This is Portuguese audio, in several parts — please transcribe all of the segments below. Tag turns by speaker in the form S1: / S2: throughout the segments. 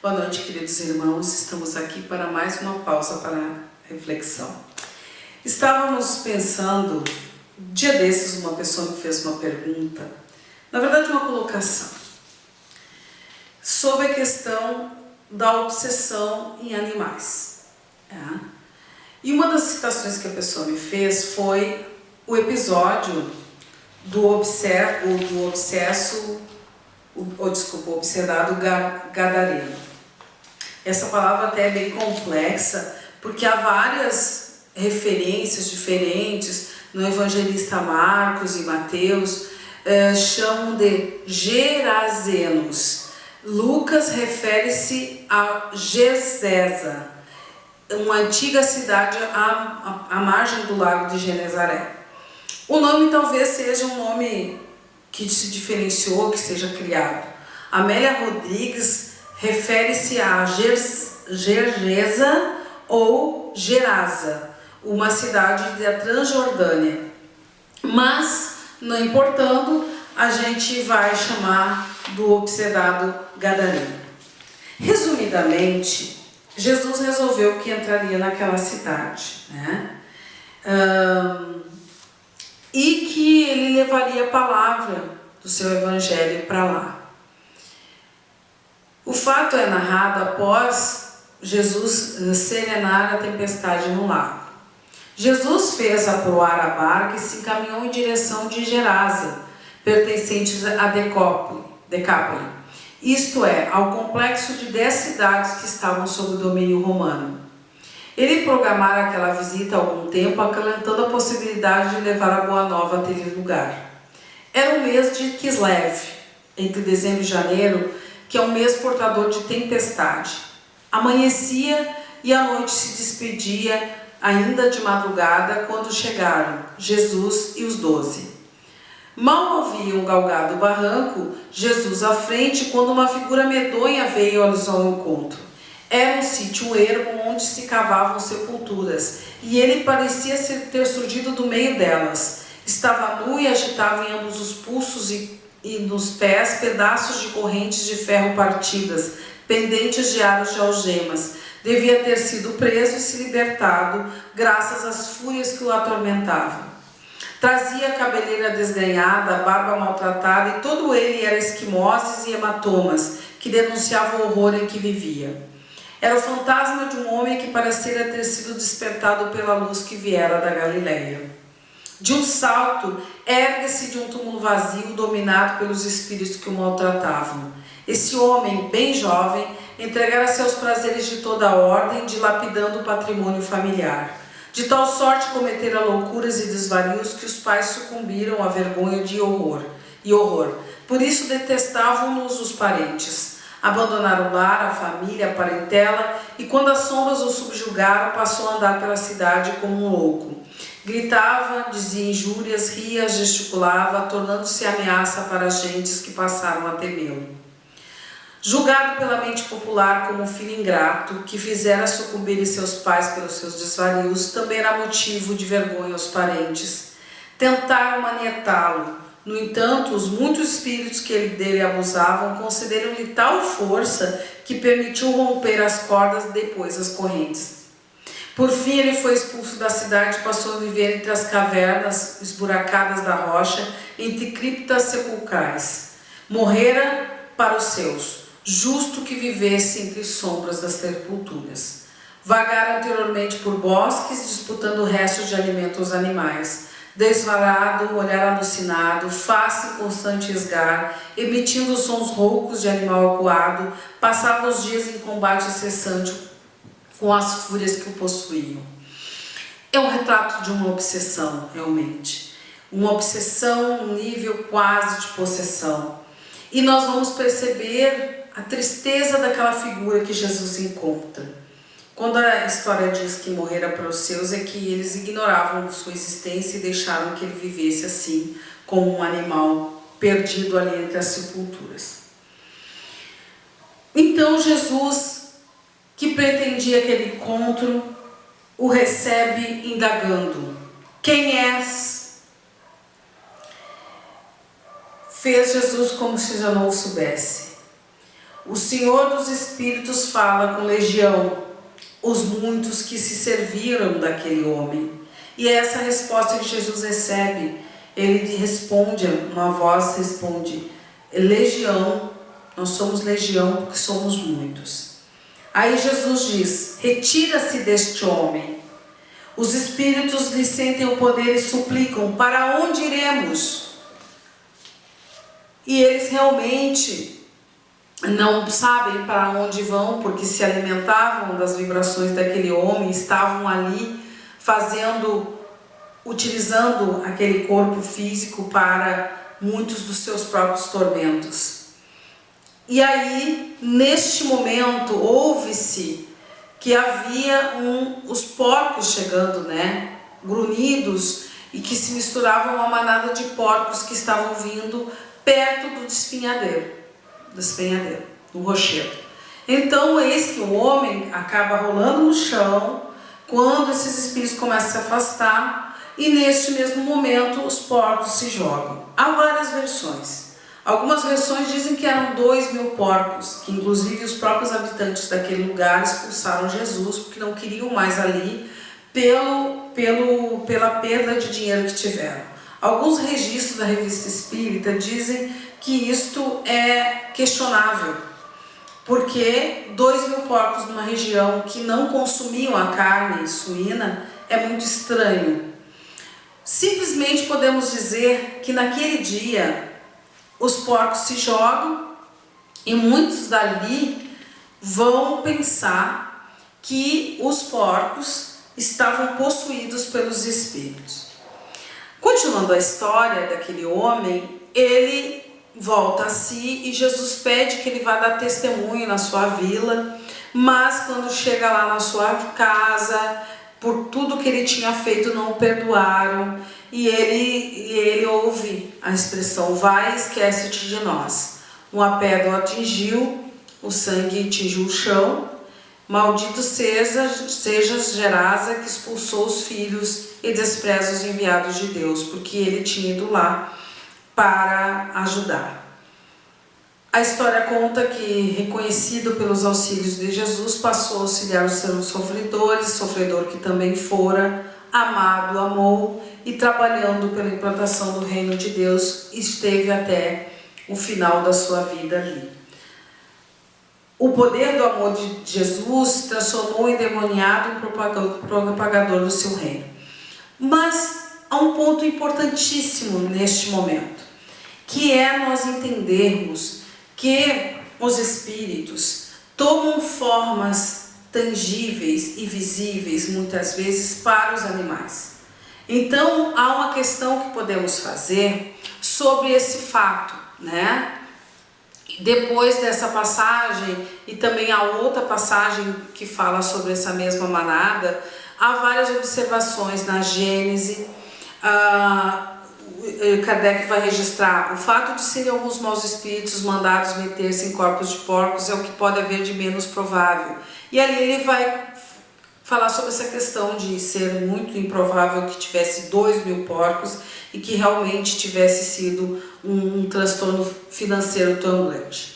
S1: Boa noite, queridos irmãos. Estamos aqui para mais uma pausa para reflexão. Estávamos pensando, dia desses uma pessoa me fez uma pergunta, na verdade uma colocação, sobre a questão da obsessão em animais. E uma das citações que a pessoa me fez foi o episódio do obsedado gadareno. Essa palavra até é bem complexa, porque há várias referências diferentes no evangelista Marcos e Mateus, chamam de gerazenos. Lucas refere-se a Gezesa, uma antiga cidade à margem do lago de Genezaré. O nome talvez seja um nome que se diferenciou, que seja criado. Amélia Rodrigues refere-se a Gergesa ou Gerasa, uma cidade da Transjordânia. Mas, não importando, a gente vai chamar do obsedado gadareno. Resumidamente, Jesus resolveu que entraria naquela cidade, e que ele levaria a palavra do seu evangelho para lá. O fato é narrado após Jesus serenar a tempestade no lago. Jesus fez aproar a barca e se encaminhou em direção de Gerasa, pertencentes a Decápoli, isto é, ao complexo de 10 cidades que estavam sob o domínio romano. Ele programara aquela visita há algum tempo, acalentando a possibilidade de levar a boa nova àquele lugar. Era o mês de Kislev, entre dezembro e janeiro, que é um mês portador de tempestade. Amanhecia e a noite se despedia, ainda de madrugada, quando chegaram Jesus e os 12. Mal haviam galgado o barranco, Jesus à frente, quando uma figura medonha veio-lhes ao encontro. Era um sítio ermo onde se cavavam sepulturas, e ele parecia ter surgido do meio delas. Estava nu e agitava em ambos os pulsos e nos pés pedaços de correntes de ferro partidas, pendentes de aros de algemas. Devia ter sido preso e se libertado, graças às fúrias que o atormentavam. Trazia a cabeleira desganhada, a barba maltratada, e todo ele era esquimoses e hematomas, que denunciavam o horror em que vivia. Era o fantasma de um homem que parecia ter sido despertado pela luz que viera da Galileia. De um salto, ergue-se de um túmulo vazio, dominado pelos espíritos que o maltratavam. Esse homem, bem jovem, entregara-se aos prazeres de toda a ordem, dilapidando o patrimônio familiar. De tal sorte cometera loucuras e desvarios que os pais sucumbiram à vergonha e horror. Por isso detestavam-nos os parentes. Abandonaram o lar, a família, a parentela, e quando as sombras o subjugaram, passou a andar pela cidade como um louco. Gritava, dizia injúrias, ria, gesticulava, tornando-se ameaça para as gentes que passaram a temê-lo. Julgado pela mente popular como um filho ingrato, que fizera sucumbirem seus pais pelos seus desvarios, também era motivo de vergonha aos parentes. Tentaram manietá-lo. No entanto, os muitos espíritos que dele abusavam concederam-lhe tal força que permitiu romper as cordas e depois as correntes. Por fim, ele foi expulso da cidade e passou a viver entre as cavernas esburacadas da rocha, entre criptas sepulcrais. Morrera para os seus, justo que vivesse entre sombras das sepulturas. Vagara anteriormente por bosques, disputando restos de alimento aos animais. Desvarado, olhar alucinado, face em constante esgar, emitindo sons roucos de animal acuado, passava os dias em combate incessante com as fúrias que o possuíam. É um retrato de uma obsessão, realmente. Uma obsessão, um nível quase de possessão. E nós vamos perceber a tristeza daquela figura que Jesus encontra. Quando a história diz que morrera para os seus, é que eles ignoravam sua existência e deixaram que ele vivesse assim, como um animal perdido ali entre as sepulturas. Então Jesus, que pretendia aquele encontro, o recebe indagando: quem és? Fez Jesus como se já não o soubesse. O Senhor dos Espíritos fala com Legião, os muitos que se serviram daquele homem. E é essa resposta que Jesus recebe. Ele responde, uma voz responde, Legião, nós somos legião porque somos muitos. Aí Jesus diz, retira-se deste homem. Os espíritos lhe sentem o poder e suplicam, para onde iremos? E eles realmente não sabem para onde vão, porque se alimentavam das vibrações daquele homem, estavam ali utilizando aquele corpo físico para muitos dos seus próprios tormentos. E aí, neste momento, ouve-se que havia os porcos chegando, né, grunhidos, e que se misturavam a uma manada de porcos que estavam vindo perto do despenhadeiro, do rochedo. Então, eis que o homem acaba rolando no chão, quando esses espíritos começam a se afastar, e neste mesmo momento os porcos se jogam. Há várias versões. Algumas versões dizem que eram 2.000 porcos, que inclusive os próprios habitantes daquele lugar expulsaram Jesus, porque não queriam mais ali, pela perda de dinheiro que tiveram. Alguns registros da Revista Espírita dizem que isto é questionável, porque 2.000 porcos numa região que não consumiam a carne suína é muito estranho. Simplesmente podemos dizer que naquele dia os porcos se jogam e muitos dali vão pensar que os porcos estavam possuídos pelos espíritos. Continuando a história daquele homem, ele volta a si e Jesus pede que ele vá dar testemunho na sua vila, mas quando chega lá na sua casa, por tudo que ele tinha feito não o perdoaram, e ele ouve a expressão, vai, esquece-te de nós. Uma pedra o atingiu, o sangue atingiu o chão, maldito sejas Gerasa, que expulsou os filhos e despreza os enviados de Deus, porque ele tinha ido lá para ajudar. A história conta que, reconhecido pelos auxílios de Jesus, passou a auxiliar os seus sofredores, sofredor que também fora amado, amou, e trabalhando pela implantação do reino de Deus, esteve até o final da sua vida ali. O poder do amor de Jesus transformou o endemoniado em propagador do seu reino. Mas há um ponto importantíssimo neste momento, que é nós entendermos que os espíritos tomam formas tangíveis e visíveis, muitas vezes, para os animais. Então, há uma questão que podemos fazer sobre esse fato, né? Depois dessa passagem, e também há outra passagem que fala sobre essa mesma manada, há várias observações na Gênese. Kardec vai registrar o fato de serem alguns maus espíritos mandados meter-se em corpos de porcos é o que pode haver de menos provável. E ali ele vai falar sobre essa questão de ser muito improvável que tivesse 2.000 porcos e que realmente tivesse sido um transtorno financeiro tão grande,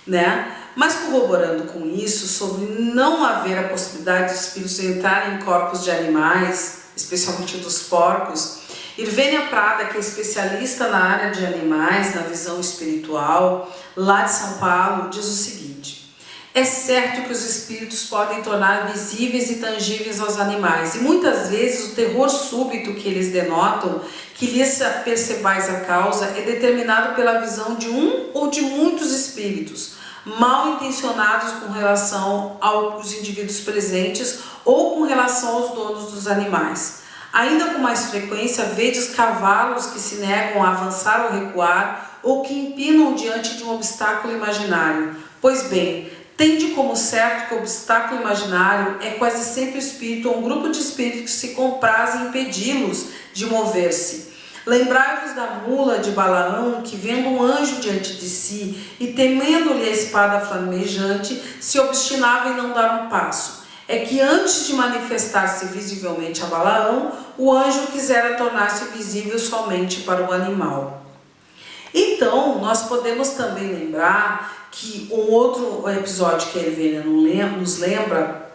S1: né? Mas corroborando com isso, sobre não haver a possibilidade de espíritos entrarem em corpos de animais, especialmente dos porcos, Irvênia Prada, que é especialista na área de animais, na visão espiritual, lá de São Paulo, diz o seguinte: é certo que os espíritos podem tornar visíveis e tangíveis aos animais, e muitas vezes o terror súbito que eles denotam, que lhes percebais a causa, é determinado pela visão de um ou de muitos espíritos, mal intencionados com relação aos indivíduos presentes ou com relação aos donos dos animais. Ainda com mais frequência, vedes cavalos que se negam a avançar ou recuar, ou que empinam diante de um obstáculo imaginário. Pois bem, tende como certo que o obstáculo imaginário é quase sempre o espírito ou um grupo de espíritos que se comprazem em impedi-los de mover-se. Lembrai-vos da mula de Balaão, que vendo um anjo diante de si e temendo-lhe a espada flamejante, se obstinava em não dar um passo. É que antes de manifestar-se visivelmente a Balaão, o anjo quisera tornar-se visível somente para o animal. Então, nós podemos também lembrar que um outro episódio que a Ayurveda nos lembra,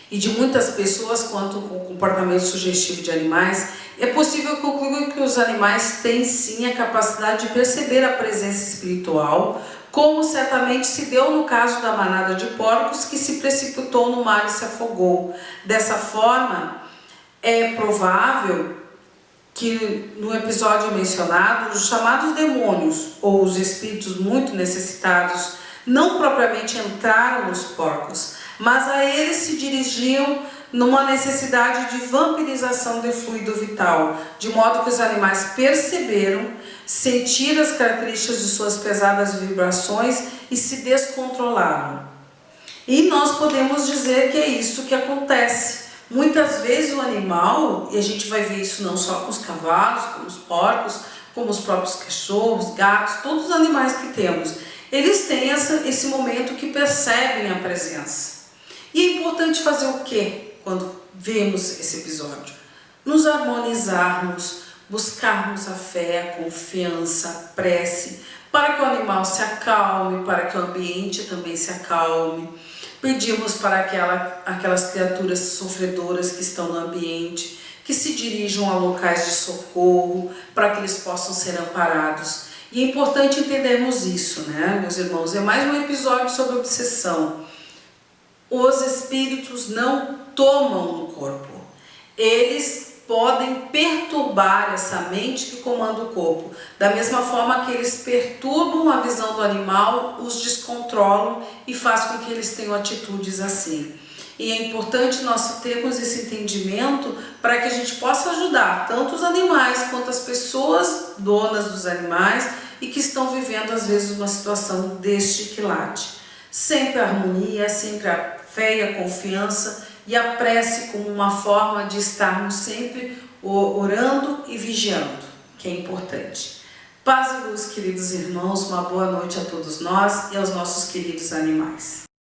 S1: e de muitas pessoas quanto ao comportamento sugestivo de animais, é possível concluir que os animais têm sim a capacidade de perceber a presença espiritual, como certamente se deu no caso da manada de porcos que se precipitou no mar e se afogou. Dessa forma, é provável que no episódio mencionado, os chamados demônios ou os espíritos muito necessitados não propriamente entraram nos porcos, mas a eles se dirigiam numa necessidade de vampirização do fluido vital, de modo que os animais perceberam, sentiram as características de suas pesadas vibrações e se descontrolaram. E nós podemos dizer que é isso que acontece. Muitas vezes o animal, e a gente vai ver isso não só com os cavalos, com os porcos, como os próprios cachorros, gatos, todos os animais que temos, eles têm esse momento que percebem a presença. E é importante fazer o quê quando vemos esse episódio? Nos harmonizarmos, buscarmos a fé, a confiança, a prece, para que o animal se acalme, para que o ambiente também se acalme. Pedimos para aquelas criaturas sofredoras que estão no ambiente, que se dirijam a locais de socorro, para que eles possam ser amparados. E é importante entendermos isso, né, meus irmãos? É mais um episódio sobre obsessão. Os espíritos não tomam o corpo. Eles podem perturbar essa mente que comanda o corpo. Da mesma forma que eles perturbam a visão do animal, os descontrolam e faz com que eles tenham atitudes assim. E é importante nós termos esse entendimento para que a gente possa ajudar tanto os animais quanto as pessoas donas dos animais e que estão vivendo às vezes uma situação deste quilate. Sempre a harmonia, sempre a fé e a confiança e a prece como uma forma de estarmos sempre orando e vigiando, que é importante. Paz e luz, queridos irmãos, uma boa noite a todos nós e aos nossos queridos animais.